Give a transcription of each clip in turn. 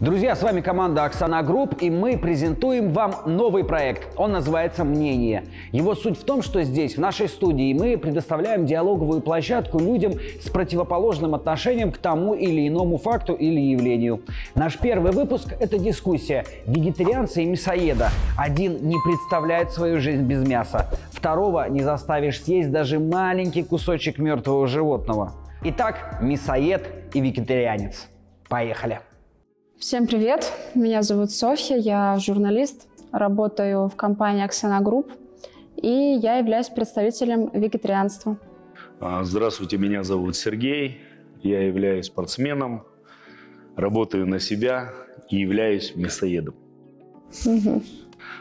Друзья, с вами команда Оксана Групп, и мы презентуем вам новый проект. Он называется «Мнение». Его суть в том, что здесь, в нашей студии, мы предоставляем диалоговую площадку людям с противоположным отношением к тому или иному факту или явлению. Наш первый выпуск – это дискуссия вегетарианца и мясоеда. Один не представляет свою жизнь без мяса, второго не заставишь съесть даже маленький кусочек мертвого животного. Итак, мясоед и вегетарианец. Поехали! Всем привет! Меня зовут Софья, я журналист, работаю в компании Оксана Групп, и я являюсь представителем вегетарианства. Здравствуйте, меня зовут Сергей, я являюсь спортсменом, работаю на себя и являюсь мясоедом.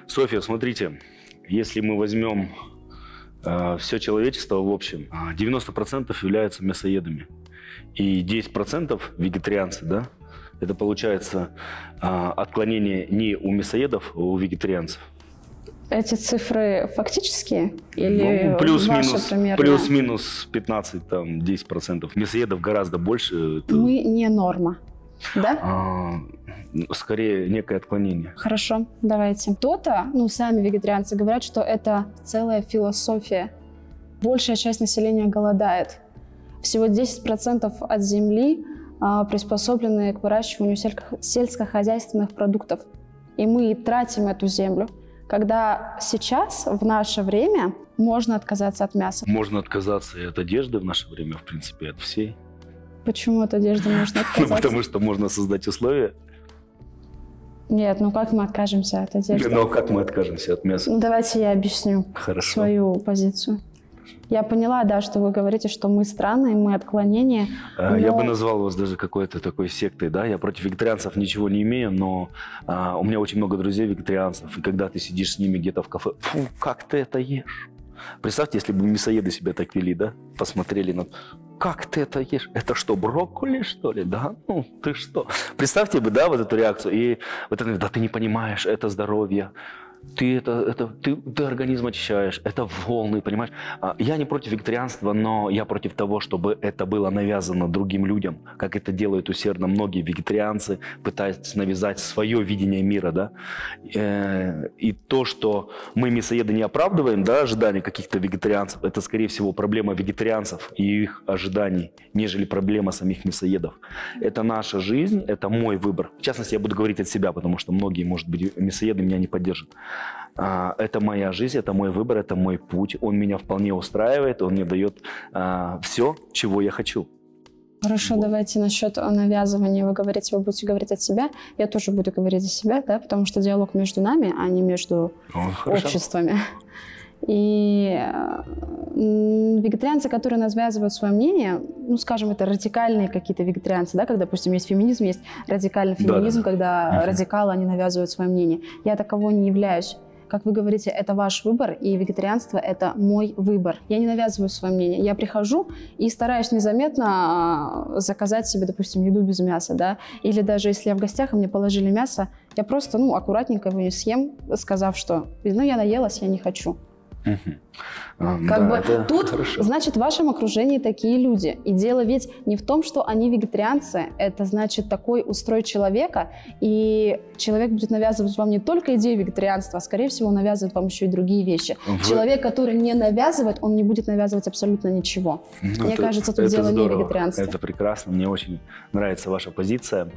Софья, смотрите, если мы возьмем все человечество в общем, 90% являются мясоедами и 10% вегетарианцы, да? Это получается отклонение не у мясоедов, а у вегетарианцев. Эти цифры фактические? Или плюс-минус 15-10%. Мясоедов гораздо больше. Мы не норма, да? Скорее, некое отклонение. Хорошо, давайте. Кто-то, сами вегетарианцы говорят, что это целая философия. Большая часть населения голодает. Всего 10% от земли приспособленные к выращиванию сельскохозяйственных продуктов. И мы тратим эту землю. Когда сейчас, в наше время, можно отказаться от мяса. Можно отказаться и от одежды в наше время, в принципе, от всей. Почему от одежды можно отказаться? Потому что можно создать условия. Нет, как мы откажемся от одежды? Как мы откажемся от мяса? Давайте я объясню свою позицию. Я поняла, да, что вы говорите, что мы странные, мы отклонения. Но... Я бы назвал вас даже какой-то такой сектой, да. Я против вегетарианцев ничего не имею, но у меня очень много друзей вегетарианцев, и когда ты сидишь с ними где-то в кафе, фу, как ты это ешь? Представьте, если бы мясоеды себя так вели, да, посмотрели на... Как ты это ешь? Это что, брокколи, что ли, да? Ты что? Представьте бы, да, вот эту реакцию, и вот это, да, ты не понимаешь, это здоровье. Ты организм очищаешь, это волны, понимаешь? Я не против вегетарианства, но я против того, чтобы это было навязано другим людям, как это делают усердно многие вегетарианцы, пытаясь навязать свое видение мира, да? И то, что мы, мясоеды, не оправдываем, да, ожидания каких-то вегетарианцев, это, скорее всего, проблема вегетарианцев и их ожиданий, нежели проблема самих мясоедов. Это наша жизнь, это мой выбор. В частности, я буду говорить от себя, потому что многие, может быть, мясоеды меня не поддержат. Это моя жизнь, это мой выбор, это мой путь. Он меня вполне устраивает, он мне дает все, чего я хочу. Хорошо, давайте насчет навязывания. Вы говорите, вы будете говорить от себя. Я тоже буду говорить за себя, да, потому что диалог между нами, а не между обществами. И вегетарианцы, которые навязывают свое мнение, скажем, это радикальные какие-то вегетарианцы, да, когда, допустим, есть феминизм, есть радикальный феминизм, когда радикалы, они навязывают свое мнение. Я таковой не являюсь. Как вы говорите, это ваш выбор, и вегетарианство – это мой выбор. Я не навязываю свое мнение. Я прихожу и стараюсь незаметно заказать себе, допустим, еду без мяса, да, или даже если я в гостях, и мне положили мясо, я просто, аккуратненько его не съем, сказав, что, я наелась, я не хочу. Тут, хорошо. Значит, в вашем окружении такие люди. И дело ведь не в том, что они вегетарианцы. Это значит такой устрой человека. И человек будет навязывать вам не только идею вегетарианства, а, скорее всего, он навязывает вам еще и другие вещи. Человек, который не навязывает, он не будет навязывать абсолютно ничего. Мне кажется, тут дело не в вегетарианстве. Это прекрасно. Мне очень нравится ваша позиция.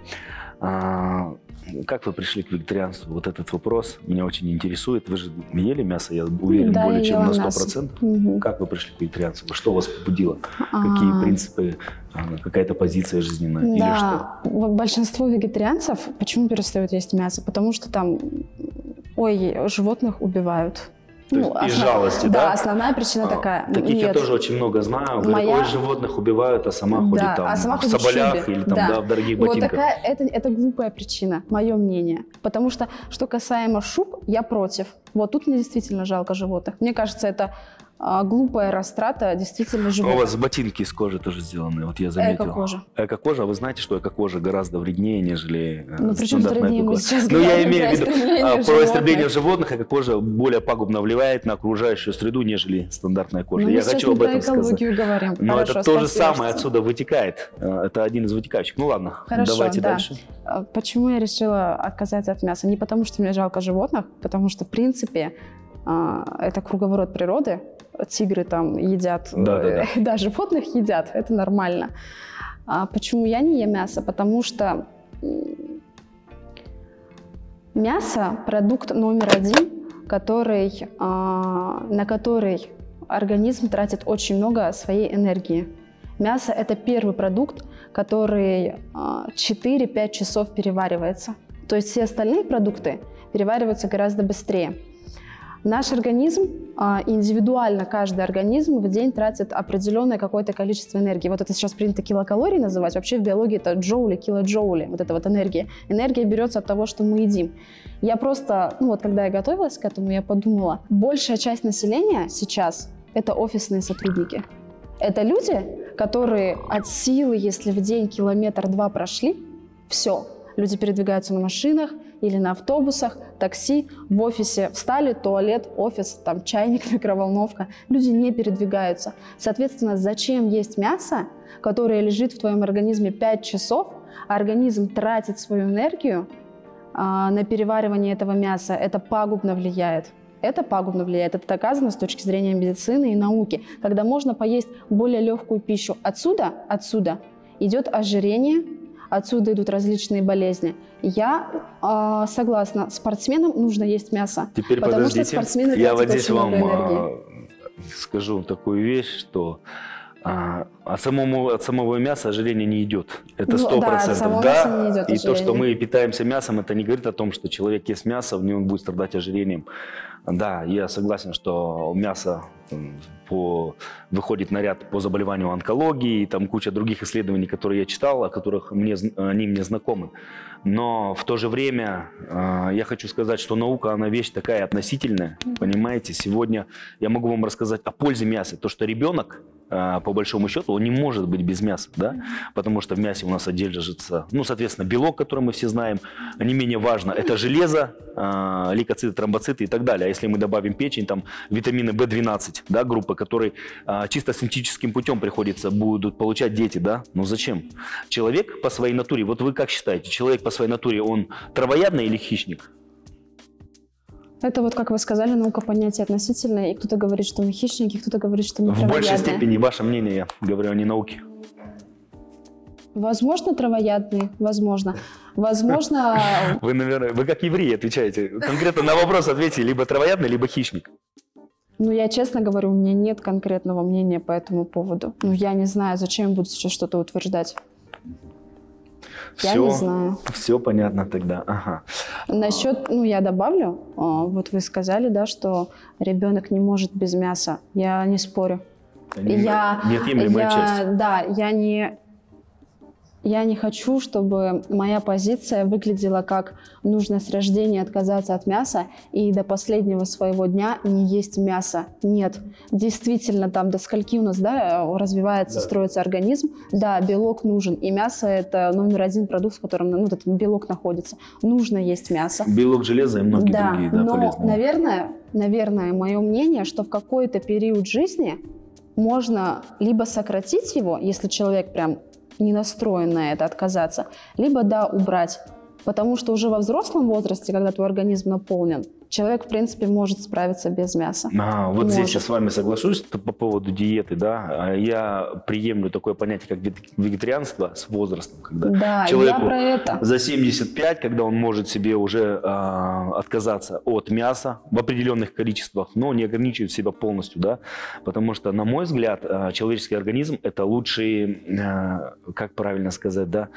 Как вы пришли к вегетарианству? Вот этот вопрос меня очень интересует. Вы же ели мясо, я уверен, да, более чем на 100%. Как вы пришли к вегетарианству? Что вас побудило? Какие принципы, какая-то позиция жизненная? Да, или что? Большинство вегетарианцев почему перестают есть мясо? Потому что там, животных убивают. Из жалости, да? Да, основная причина такая. Таких я тоже очень много знаю. Говорят, животных убивают, а сама ходит там в соболях или там, в дорогих ботинках. Вот такая, это глупая причина, мое мнение. Потому что касаемо шуб, я против. Вот тут мне действительно жалко животных. Мне кажется, это глупая растрата действительно У животных. вас ботинки из кожи тоже сделаны, вот я заметил. Эко-кожа. Эко-кожа, а вы знаете, что эко-кожа гораздо вреднее, нежели Ну, причем стандартная вреднее мы эко-кожа? сейчас Ну, я говорим имею в виду, про истребление животных. животных эко-кожа более пагубно влияет на окружающую среду, нежели стандартная кожа. Но мы Я сейчас хочу не об про этом сказать. экологию говорим. Но Хорошо, это то же спасибо, самое что- отсюда вытекает. Это один из вытекающих. Ну ладно, Хорошо, давайте да. дальше. Почему я решила отказаться от мяса? Не потому, что мне жалко животных, потому что, в принципе, это круговорот природы. Тигры там едят, Да. да, животных едят, это нормально. А почему я не ем мясо? Потому что мясо – продукт номер один, на который организм тратит очень много своей энергии. Мясо – это первый продукт, который 4-5 часов переваривается. То есть все остальные продукты перевариваются гораздо быстрее. Наш организм, индивидуально каждый организм в день тратит определенное какое-то количество энергии. Вот это сейчас принято килокалорий называть. Вообще в биологии это джоули, килоджоули, вот эта вот энергия. Энергия берется от того, что мы едим. Я просто, когда я готовилась к этому, я подумала, большая часть населения сейчас – это офисные сотрудники. Это люди, которые от силы, если в день 1-2 километра прошли, все. Люди передвигаются на машинах или на автобусах, такси, в офисе встали, туалет, офис, там чайник, микроволновка. Люди не передвигаются. Соответственно, зачем есть мясо, которое лежит в твоем организме 5 часов, а организм тратит свою энергию на переваривание этого мяса? Это пагубно влияет. Это пагубно влияет. Это доказано с точки зрения медицины и науки. Когда можно поесть более легкую пищу. Отсюда идет ожирение, отсюда идут различные болезни. Я согласна, спортсменам нужно есть мясо. Теперь потому подождите, что спортсмены я вот тратят здесь очень вам много энергии. скажу такую вещь, что от самого мяса ожирение не идет. Это 100%. Да, от самого мяса не идет И то, что ожирение. мы питаемся мясом, это не говорит о том, что человек ест мясо, в нем будет страдать ожирением. Да, я согласен, что мясо выходит на ряд по заболеванию онкологии, там куча других исследований, которые я читал, о которых они мне знакомы. Но в то же время я хочу сказать, что наука, она вещь такая относительная, понимаете? Сегодня я могу вам рассказать о пользе мяса. То, что ребенок, по большому счету, он не может быть без мяса, да? Потому что в мясе у нас содержится, соответственно, белок, который мы все знаем. Не менее важно, это железо, лейкоциты, тромбоциты и так далее. А если мы добавим печень, там витамины В12, да, группы, которые чисто синтетическим путем будут получать дети, да? Ну зачем? Человек по своей натуре, вот вы как считаете, человек по своей натуре, он травоядный или хищник? Это вот, как вы сказали, наука понятия относительное. И кто-то говорит, что мы хищники, кто-то говорит, что мы В травоядные. большей степени ваше мнение, я говорю, а не науки. Возможно, травоядные, возможно. Возможно, Вы, наверное, вы как евреи отвечаете. Конкретно на вопрос ответьте, либо травоядный, либо хищник. я честно говорю, у меня нет конкретного мнения по этому поводу. Я не знаю, зачем я буду сейчас что-то утверждать. Я не знаю. Все понятно тогда. Ага. Насчет, я добавлю, вот вы сказали, да, что ребенок не может без мяса. Я не спорю. Неотъемлемая часть. Да, я не хочу, чтобы моя позиция выглядела как нужно с рождения отказаться от мяса и до последнего своего дня не есть мясо. Нет. Действительно, там до скольки у нас, развивается, строится организм, да, белок нужен. И мясо – это номер один продукт, в котором этот белок находится. Нужно есть мясо. Белок, железо и многие другие, но, полезные. наверное, мое мнение, что в какой-то период жизни можно либо сократить его, если человек прям не настроен на это, отказаться, либо, убрать. Потому что уже во взрослом возрасте, когда твой организм наполнен, человек, в принципе, может справиться без мяса. Вот здесь я с вами соглашусь по поводу диеты, да. Я приемлю такое понятие, как вегетарианство с возрастом, когда человеку я про это. за 75, когда он может себе уже отказаться от мяса в определенных количествах, но не ограничивать себя полностью, да. Потому что, на мой взгляд, человеческий организм – это лучший, как правильно сказать, да,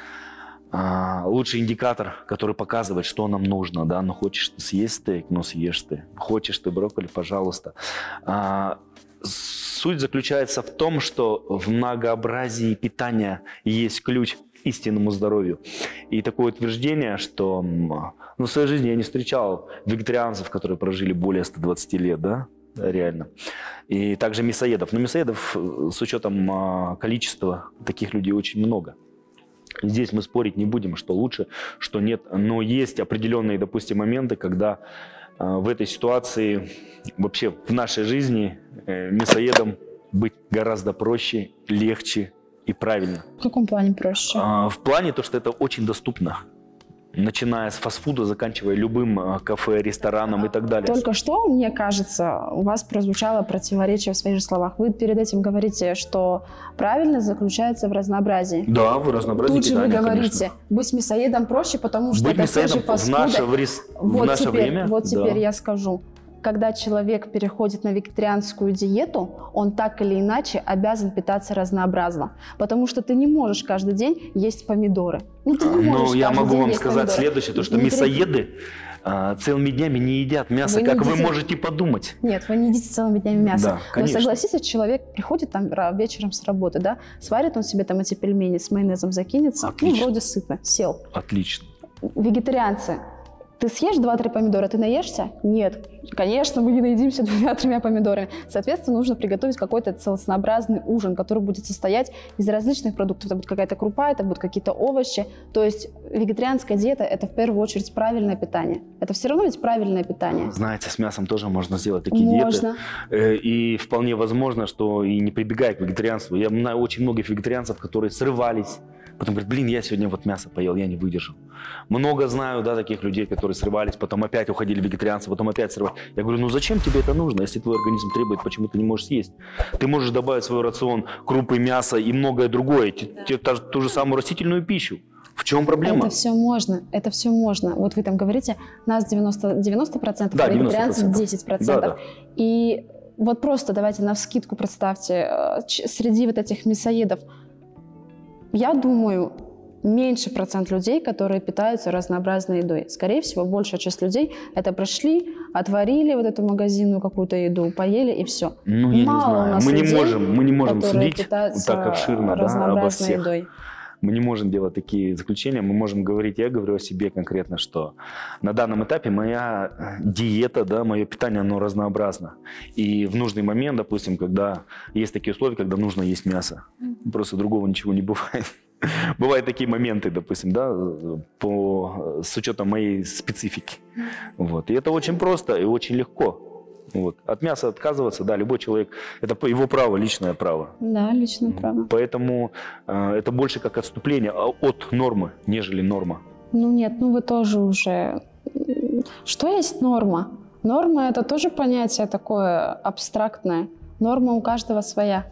лучший индикатор, который показывает, что нам нужно, да, хочешь ты съесть стейк, съешь ты, хочешь ты брокколи, пожалуйста. Суть заключается в том, что в многообразии питания есть ключ к истинному здоровью. И такое утверждение, что в своей жизни я не встречал вегетарианцев, которые прожили более 120 лет, да, реально. И также мясоедов. Но мясоедов с учетом количества таких людей очень много. Здесь мы спорить не будем, что лучше, что нет. Но есть определенные, допустим, моменты, когда в этой ситуации вообще в нашей жизни мясоедом быть гораздо проще, легче и правильно. В каком плане проще? В плане то, что это очень доступно. Начиная с фастфуда, заканчивая любым кафе, рестораном и так далее. Только что, мне кажется, у вас прозвучало противоречие в своих же словах. Вы перед этим говорите, что правильно заключается в разнообразии. Да, в разнообразии Тут же питания, вы говорите, конечно. быть мясоедом проще, потому что Быть это тоже мясоедом фастфуда. в наше время. Вот теперь да. я скажу. Когда человек переходит на вегетарианскую диету, он так или иначе обязан питаться разнообразно. Потому что ты не можешь каждый день есть помидоры. Ну, ты не можешь я каждый могу день вам есть сказать помидоры. следующее, то, что мясоеды целыми днями не едят мясо, Вы не как вы едите- можете подумать. Нет, вы не едите целыми днями мясо. Да, Но конечно. согласитесь, человек приходит там вечером с работы, да, сварит он себе там эти пельмени с майонезом, закинется, Отлично. ну, вроде сытно, сел. Отлично. Вегетарианцы. Ты съешь 2-3 помидора, ты наешься? Нет. Конечно, мы не наедимся 2-3 помидорами. Соответственно, нужно приготовить какой-то целесообразный ужин, который будет состоять из различных продуктов. Это будет какая-то крупа, это будут какие-то овощи. То есть вегетарианская диета – это в первую очередь правильное питание. Это все равно ведь правильное питание. Знаете, с мясом тоже можно сделать такие Можно. диеты. И вполне возможно, что и не прибегая к вегетарианству. Я знаю очень многих вегетарианцев, которые срывались. Потом говорят, блин, я сегодня вот мясо поел, я не выдержал. Много знаю, да, таких людей, которые срывались, потом опять уходили в вегетарианство, потом опять срывались. Я говорю, ну зачем тебе это нужно, если твой организм требует, почему ты не можешь съесть? Ты можешь добавить в свой рацион крупы, мясо и многое другое, ту же самую растительную пищу. В чем проблема? Это все можно, это все можно. Вот вы там говорите, нас 90%, Да, а вегетарианцев 90%. 10%. Да. И вот просто давайте навскидку представьте, среди вот этих мясоедов, я думаю, меньше процент людей, которые питаются разнообразной едой. Скорее всего, большая часть людей это прошли, отварили вот эту магазинную какую-то еду, поели и все. Ну, я Мало не знаю. у нас Мы людей, не можем которые судить питаются так обширно, да, обо разнообразной всех. едой. Мы не можем делать такие заключения, мы можем говорить, я говорю о себе конкретно, что на данном этапе моя диета, да, мое питание, оно разнообразно. И в нужный момент, допустим, когда есть такие условия, когда нужно есть мясо, просто другого ничего не бывает. Бывают такие моменты, допустим, да, с учетом моей специфики. Вот. И это очень просто и очень легко. Вот. От мяса отказываться, да, любой человек, это его право, личное право. Да, личное право. Поэтому это больше как отступление от нормы, нежели норма. Ну нет, ну вы тоже уже... Что есть норма? Норма – это тоже понятие такое абстрактное. Норма у каждого своя.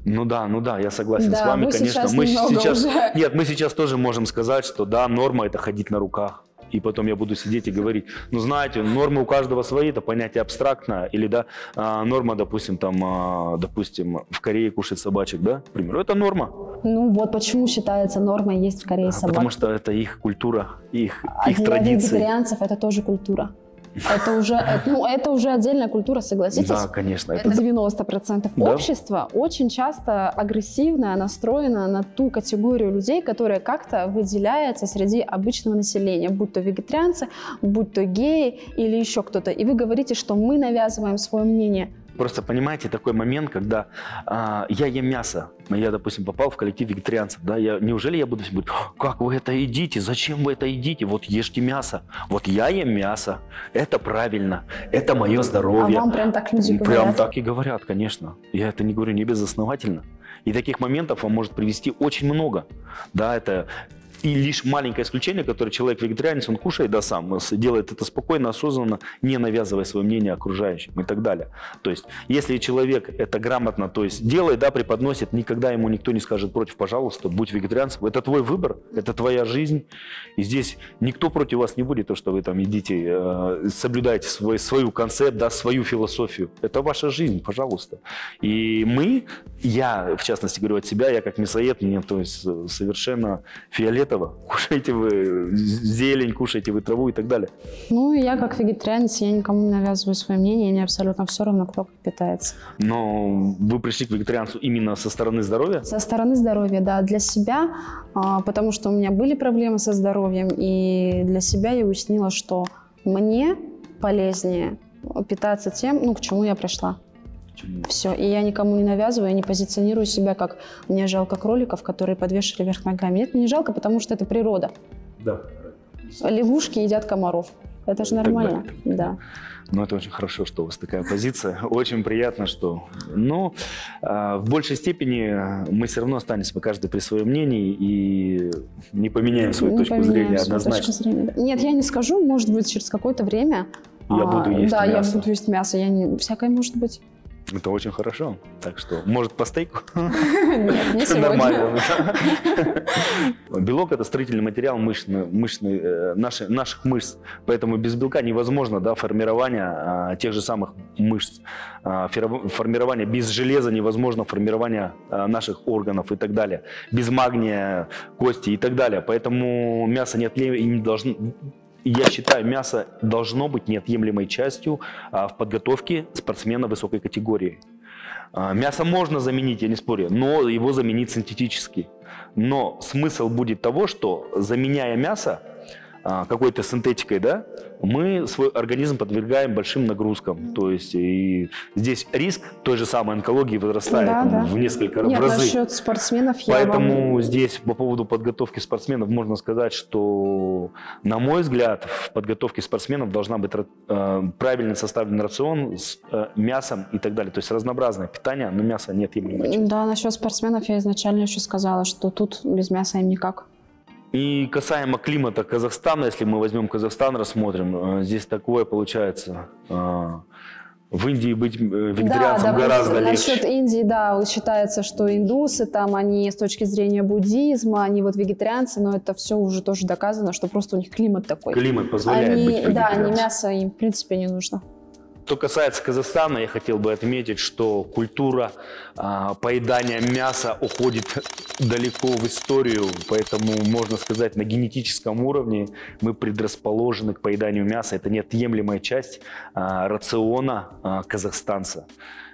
Ну да, я согласен Да, с вами, вы конечно. сейчас уже... Нет, мы сейчас тоже можем сказать, что да, норма – это ходить на руках. И потом я буду сидеть и говорить, ну знаете, нормы у каждого свои, это понятие абстрактное. Или да, норма, допустим, в Корее кушать собачек, да, к примеру, это норма. Ну вот почему считается нормой есть в Корее собак. Потому что это их культура, их для традиции. вегетарианцев это тоже культура. Это уже отдельная культура, согласитесь? Да, конечно. 90% общества очень часто агрессивно настроено на ту категорию людей, которая как-то выделяется среди обычного населения, будь то вегетарианцы, будь то геи или еще кто-то. И вы говорите, что мы навязываем свое мнение. Просто понимаете, такой момент, когда я ем мясо, я, допустим, попал в коллектив вегетарианцев, да, неужели я буду говорить, как вы это едите, зачем вы это едите, вот ешьте мясо, вот я ем мясо, это правильно, это мое здоровье. А вам прям так люди говорят? Прям так и говорят, конечно, я это не говорю не безосновательно. И таких моментов вам может привести очень много, да, это... И лишь маленькое исключение, которое человек-вегетарианец, он кушает, да, сам, делает это спокойно, осознанно, не навязывая свое мнение окружающим и так далее. То есть, если человек это грамотно, то есть, делает, да, преподносит, никогда ему никто не скажет против, пожалуйста, будь вегетарианцем. Это твой выбор, это твоя жизнь. И здесь никто против вас не будет, то, что вы там едите, соблюдаете свою концепт, да, свою философию. Это ваша жизнь, пожалуйста. И я, в частности, говорю от себя, я как мясоед, мне, то есть, совершенно фиолетово. Кушайте вы зелень, кушайте вы траву и так далее. Ну, я как вегетарианец, я никому не навязываю свое мнение, мне абсолютно все равно, кто как питается. Но вы пришли к вегетарианству именно со стороны здоровья? Со стороны здоровья, да, для себя, потому что у меня были проблемы со здоровьем, и для себя я уяснила, что мне полезнее питаться тем, ну, к чему я пришла. Все. И я никому не навязываю, я не позиционирую себя как «мне жалко кроликов, которые подвешали вверх ногами». Нет, мне не жалко, потому что это природа. Да. Лягушки едят комаров. Это же нормально. Да. Ну, это очень хорошо, что у вас такая позиция. Очень приятно, что... Но в большей степени мы все равно останемся каждый при своем мнении и не поменяем свою точку зрения однозначно. Нет, я не скажу, может быть, через какое-то время. Я буду есть мясо. Да, я буду есть мясо. Всякое может быть. Это очень хорошо. Так что, может, по стейку? Нет, не сегодня. Нормально. Белок – это строительный материал наших мышц. Поэтому без белка невозможно формирование тех же самых мышц. Формирование без железа невозможно формирование наших органов и так далее. Без магния, кости и так далее. Поэтому мясо не должно... Я считаю, мясо должно быть неотъемлемой частью в подготовке спортсмена высокой категории. Мясо можно заменить, я не спорю, но его заменить синтетически. Но смысл будет того, что заменяя мясо какой-то синтетикой, да, мы свой организм подвергаем большим нагрузкам. То есть и здесь риск той же самой онкологии возрастает в несколько разов. Насчет спортсменов Поэтому здесь по поводу подготовки спортсменов можно сказать, что, на мой взгляд, в подготовке спортсменов должна быть правильно составлен рацион с мясом и так далее. То есть разнообразное питание, но мясо неотъемлемая часть. Да, насчет спортсменов я изначально еще сказала, что тут без мяса им никак. И касаемо климата Казахстана, если мы возьмем Казахстан, рассмотрим, здесь такое получается. В Индии быть вегетарианцем гораздо легче. Насчет Индии, да, считается, что индусы, там они с точки зрения буддизма, они вот вегетарианцы, но это все уже тоже доказано, что просто у них климат такой. Климат позволяет быть вегетарианцем. Да, они мясо им в принципе не нужно. Что касается Казахстана, я хотел бы отметить, что культура поедания мяса уходит далеко в историю, поэтому, можно сказать, на генетическом уровне мы предрасположены к поеданию мяса. Это неотъемлемая часть рациона казахстанца.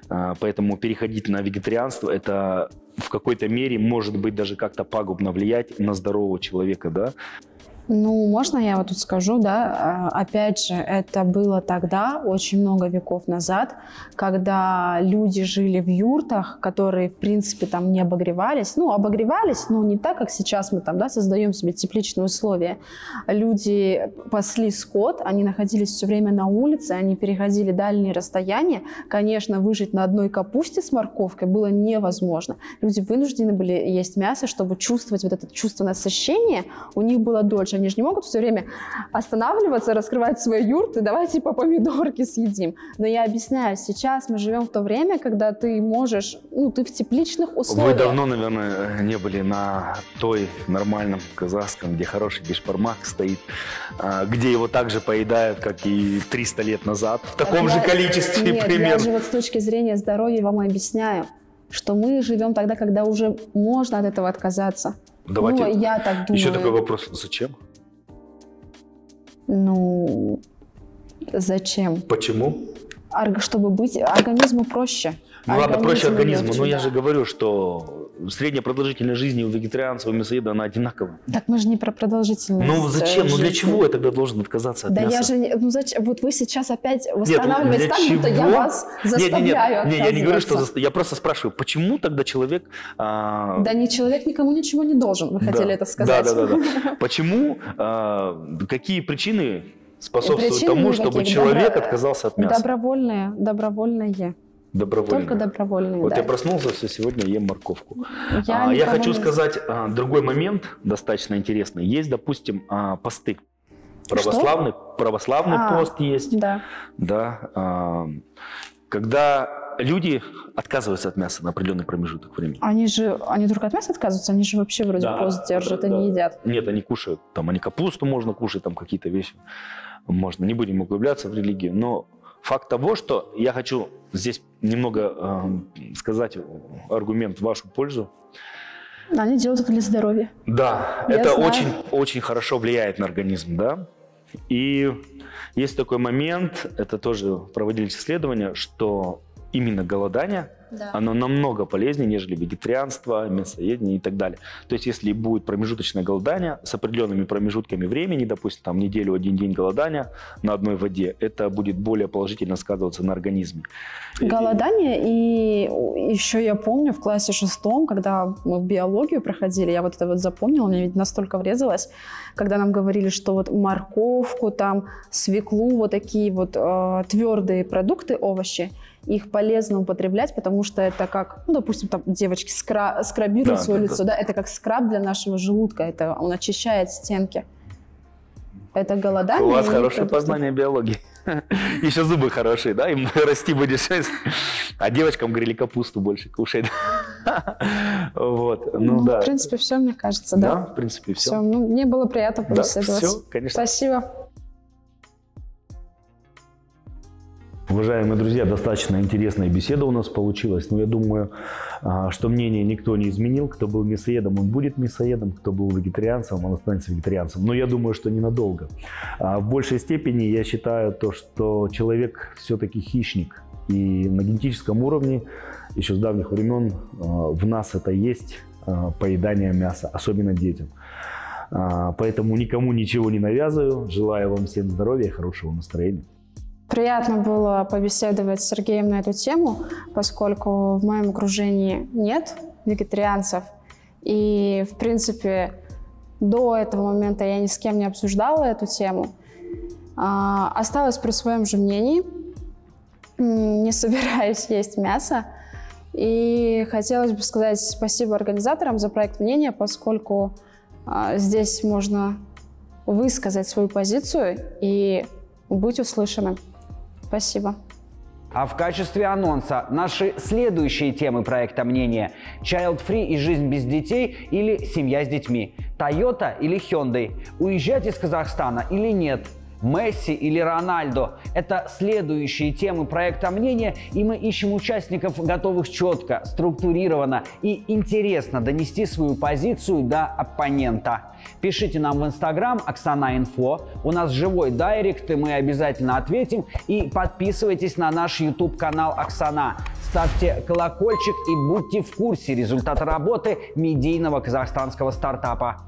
Поэтому переходить на вегетарианство – это в какой-то мере может быть даже как-то пагубно влиять на здорового человека, да? Ну, можно я вот тут скажу, да, опять же, это было тогда, очень много веков назад, когда люди жили в юртах, которые, в принципе, там не обогревались, ну, обогревались, но не так, как сейчас мы там, да, создаем себе тепличные условия. Люди пасли скот, они находились все время на улице, они переходили дальние расстояния, конечно, выжить на одной капусте с морковкой было невозможно. Люди вынуждены были есть мясо, чтобы чувствовать вот это чувство насыщения, у них было дольше. Они же не могут все время останавливаться, раскрывать свои юрты, давайте по помидорке съедим. Но я объясняю, сейчас мы живем в то время, когда ты можешь, ну, ты в тепличных условиях. Вы давно, наверное, не были на той нормальном казахском, где хороший бешбармак стоит, где его также поедают, как и 300 лет назад, в таком же количестве примерно. Я же вот с точки зрения здоровья вам объясняю, что мы живем тогда, когда уже можно от этого отказаться. Давайте. Ну, я так думаю. Еще такой вопрос. Зачем? Ну, зачем? Почему? Чтобы быть организму проще. Ну ладно, проще организму, но я же говорю, что средняя продолжительность жизни у вегетарианцев и мясоеда, она одинакова. Так мы же не про продолжительность. Ну зачем? жизни. Ну для чего я тогда должен отказаться от мяса? Да я же, ну зачем? Вот вы сейчас опять восстанавливаете так, будто я вас заставляю Нет, я не говорю, что я просто спрашиваю, почему тогда человек... Да не человек никому ничего не должен, вы хотели это сказать. Да. Почему, какие причины способствуют тому, чтобы человек отказался от мяса? Добровольные. Только добровольные. Вот я проснулся, все, сегодня ем морковку. Я хочу сказать другой момент, достаточно интересный. Есть, допустим, посты. Православный пост есть. Да. Когда люди отказываются от мяса на определенный промежуток времени. Они только от мяса отказываются? Они же вообще вроде пост держат, они едят. Нет, они кушают. Там они капусту можно кушать, там какие-то вещи можно. Не будем углубляться в религию, но факт того, что я хочу здесь немного сказать аргумент в вашу пользу. Они делают это для здоровья. Да, это очень хорошо влияет на организм, да. И есть такой момент, это тоже проводились исследования, что именно голодание, Да. оно намного полезнее, нежели вегетарианство, мясоедение и так далее. То есть, если будет промежуточное голодание с определенными промежутками времени, допустим, там неделю, 1 день голодания на одной воде, это будет более положительно сказываться на организме. Голодание, и еще я помню в классе 6, когда мы биологию проходили, я вот это вот запомнила, мне ведь настолько врезалось, когда нам говорили, что вот морковку, там, свеклу, вот такие вот твердые продукты, овощи, их полезно употреблять, потому что это как, ну, допустим, там девочки скрабируют свое лицо, да, это как скраб для нашего желудка, это он очищает стенки. Это голодание. У вас хорошее познание биологии. Еще зубы хорошие, да? Им расти будешь. А девочкам говорили капусту больше кушать. Вот, ну да. В принципе, все, мне кажется, Да, да. в принципе, все. Все, ну, мне было приятно Да, побеседовать. все, конечно. Спасибо. Уважаемые друзья, достаточно интересная беседа у нас получилась. Но я думаю, что мнение никто не изменил. Кто был мясоедом, он будет мясоедом. Кто был вегетарианцем, он останется вегетарианцем. Но я думаю, что ненадолго. В большей степени я считаю то, что человек все-таки хищник. И на генетическом уровне еще с давних времен в нас это есть поедание мяса, особенно детям. Поэтому никому ничего не навязываю. Желаю вам всем здоровья и хорошего настроения. Приятно было побеседовать с Сергеем на эту тему, поскольку в моем окружении нет вегетарианцев. И, в принципе, до этого момента я ни с кем не обсуждала эту тему. Осталась при своем же мнении. Не собираюсь есть мясо. И хотелось бы сказать спасибо организаторам за проект «Мнение», поскольку здесь можно высказать свою позицию и быть услышанным. Спасибо. А в качестве анонса наши следующие темы проекта «Мнение» – Child-free и жизнь без детей или семья с детьми, Toyota или Hyundai, уезжать из Казахстана или нет, Месси или Рональдо – это следующие темы проекта «Мнение», и мы ищем участников, готовых четко, структурированно и интересно донести свою позицию до оппонента. Пишите нам в Instagram Оксана.Инфо, у нас живой дайрект, и мы обязательно ответим. И подписывайтесь на наш YouTube-канал Оксана. Ставьте колокольчик и будьте в курсе результата работы медийного казахстанского стартапа.